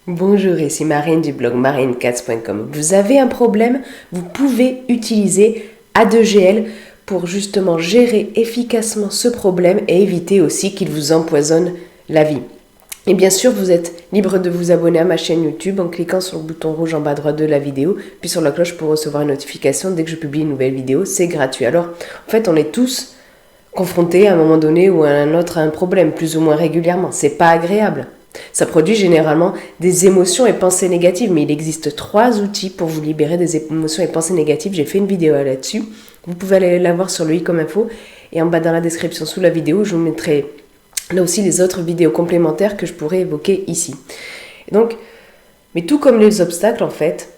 Bonjour, ici Marine du blog marinecats.com. Vous avez un problème, vous pouvez utiliser A2GL pour justement gérer efficacement ce problème et éviter aussi qu'il vous empoisonne la vie. Et bien sûr, vous êtes libre de vous abonner à ma chaîne YouTube en cliquant sur le bouton rouge en bas à droite de la vidéo, puis sur la cloche pour recevoir une notification dès que je publie une nouvelle vidéo. C'est gratuit. Alors, en fait, on est tous confrontés à un moment donné ou à un autre à un problème, plus ou moins régulièrement. C'est pas agréable. Ça produit généralement des émotions et pensées négatives, mais il existe 3 outils pour vous libérer des émotions et pensées négatives. J'ai fait une vidéo là-dessus. Vous pouvez aller la voir sur le i comme info et en bas dans la description sous la vidéo, je vous mettrai là aussi les autres vidéos complémentaires que je pourrais évoquer ici. Et donc, mais tout comme les obstacles en fait,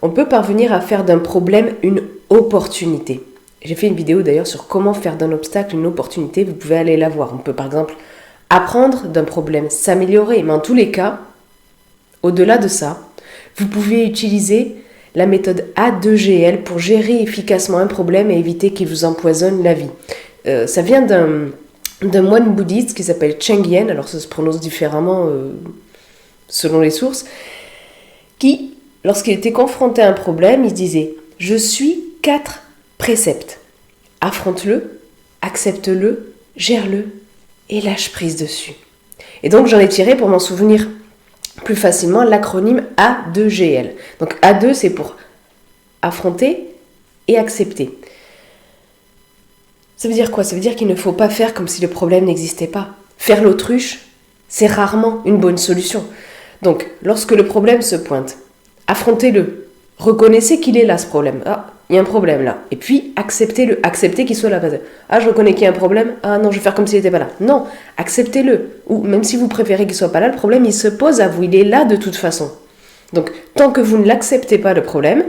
on peut parvenir à faire d'un problème une opportunité. J'ai fait une vidéo d'ailleurs sur comment faire d'un obstacle une opportunité, vous pouvez aller la voir. On peut par exemple apprendre d'un problème, s'améliorer, mais en tous les cas, au-delà de ça, vous pouvez utiliser la méthode A2GL pour gérer efficacement un problème et éviter qu'il vous empoisonne la vie. Ça vient d'un moine bouddhiste qui s'appelle Cheng Yen, alors ça se prononce différemment selon les sources, qui, lorsqu'il était confronté à un problème, il disait « Je suis 4 préceptes. Affronte-le, accepte-le, gère-le et lâche prise dessus. » Et donc j'en ai tiré pour m'en souvenir plus facilement l'acronyme A2GL. Donc A2 c'est pour affronter et accepter. Ça veut dire quoi ? Ça veut dire qu'il ne faut pas faire comme si le problème n'existait pas. Faire l'autruche, c'est rarement une bonne solution. Donc, lorsque le problème se pointe, affrontez-le. Reconnaissez qu'il est là, ce problème. Ah, il y a un problème là. Et puis, acceptez-le. Acceptez qu'il soit là. Ah, je reconnais qu'il y a un problème. Ah non, je vais faire comme s'il n'était pas là. Non, acceptez-le. Ou même si vous préférez qu'il ne soit pas là, le problème, il se pose à vous. Il est là de toute façon. Donc, tant que vous ne l'acceptez pas le problème,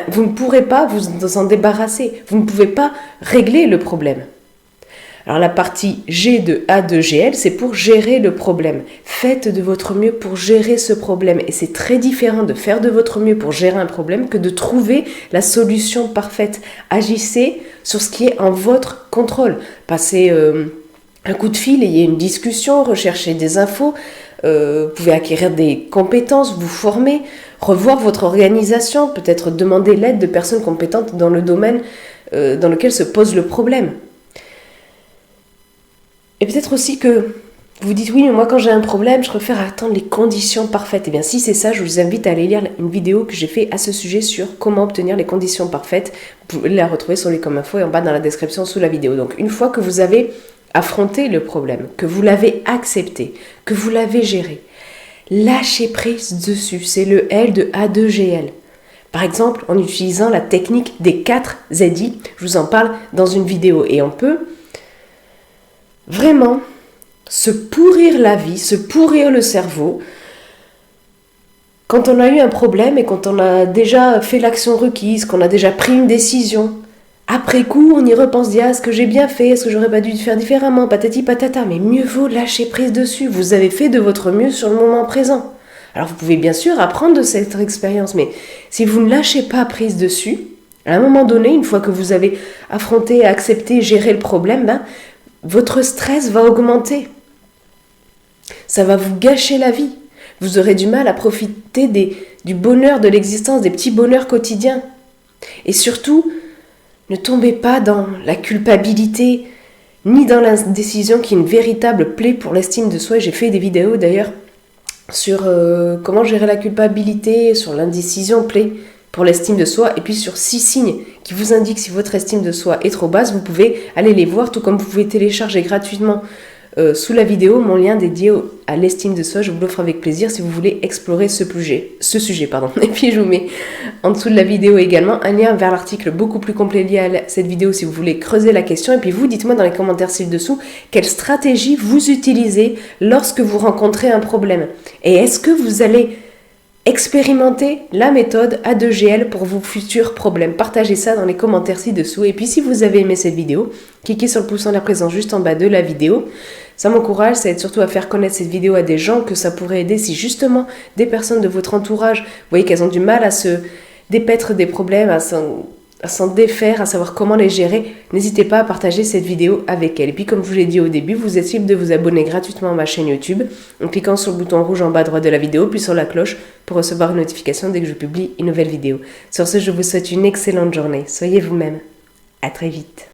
vous ne pourrez pas vous en débarrasser. Vous ne pouvez pas régler le problème. Alors, la partie G de A2GL, c'est pour gérer le problème. Faites de votre mieux pour gérer ce problème. Et c'est très différent de faire de votre mieux pour gérer un problème que de trouver la solution parfaite. Agissez sur ce qui est en votre contrôle. Passez un coup de fil, ayez une discussion, recherchez des infos. Vous pouvez acquérir des compétences, vous former, revoir votre organisation, peut-être demander l'aide de personnes compétentes dans le domaine dans lequel se pose le problème. Et peut-être aussi que vous dites oui, mais moi quand j'ai un problème, je préfère attendre les conditions parfaites. Eh bien si c'est ça, je vous invite à aller lire une vidéo que j'ai fait à ce sujet sur comment obtenir les conditions parfaites. Vous pouvez la retrouver sur les comme info et en bas dans la description sous la vidéo. Donc une fois que vous avez affronté le problème, que vous l'avez accepté, que vous l'avez géré, lâchez prise dessus. C'est le L de A2GL. Par exemple, en utilisant la technique des 4 ZI, je vous en parle dans une vidéo. Et on peut vraiment se pourrir la vie, se pourrir le cerveau quand on a eu un problème et quand on a déjà fait l'action requise, qu'on a déjà pris une décision. Après coup, on y repense, dit « Ah, est-ce que j'ai bien fait ? Est-ce que j'aurais pas dû faire différemment ? Patati patata. » Mais mieux vaut lâcher prise dessus. Vous avez fait de votre mieux sur le moment présent. Alors vous pouvez bien sûr apprendre de cette expérience, mais si vous ne lâchez pas prise dessus, à un moment donné, une fois que vous avez affronté, accepté, géré le problème, votre stress va augmenter. Ça va vous gâcher la vie. Vous aurez du mal à profiter du bonheur de l'existence, des petits bonheurs quotidiens. Et surtout, ne tombez pas dans la culpabilité, ni dans l'indécision qui est une véritable plaie pour l'estime de soi. J'ai fait des vidéos d'ailleurs sur comment gérer la culpabilité, sur l'indécision plaie pour l'estime de soi, et puis sur 6 signes qui vous indiquent si votre estime de soi est trop basse. Vous pouvez aller les voir, tout comme vous pouvez télécharger gratuitement sous la vidéo mon lien dédié à l'estime de soi. Je vous l'offre avec plaisir si vous voulez explorer ce sujet. Et puis je vous mets en dessous de la vidéo également un lien vers l'article beaucoup plus complet lié à cette vidéo si vous voulez creuser la question. Et puis vous, dites-moi dans les commentaires ci-dessous quelle stratégie vous utilisez lorsque vous rencontrez un problème. Et est-ce que vous allez expérimentez la méthode A2GL pour vos futurs problèmes. Partagez ça dans les commentaires ci-dessous. Et puis si vous avez aimé cette vidéo, cliquez sur le pouce en la présence juste en bas de la vidéo. Ça m'encourage, ça aide surtout à faire connaître cette vidéo à des gens que ça pourrait aider. Si justement des personnes de votre entourage, vous voyez qu'elles ont du mal à se dépaître des problèmes, s'en défaire, à savoir comment les gérer, n'hésitez pas à partager cette vidéo avec elle. Et puis comme je vous l'ai dit au début, vous êtes libre de vous abonner gratuitement à ma chaîne YouTube en cliquant sur le bouton rouge en bas à droite de la vidéo, puis sur la cloche pour recevoir une notification dès que je publie une nouvelle vidéo. Sur ce, je vous souhaite une excellente journée. Soyez vous-même. À très vite.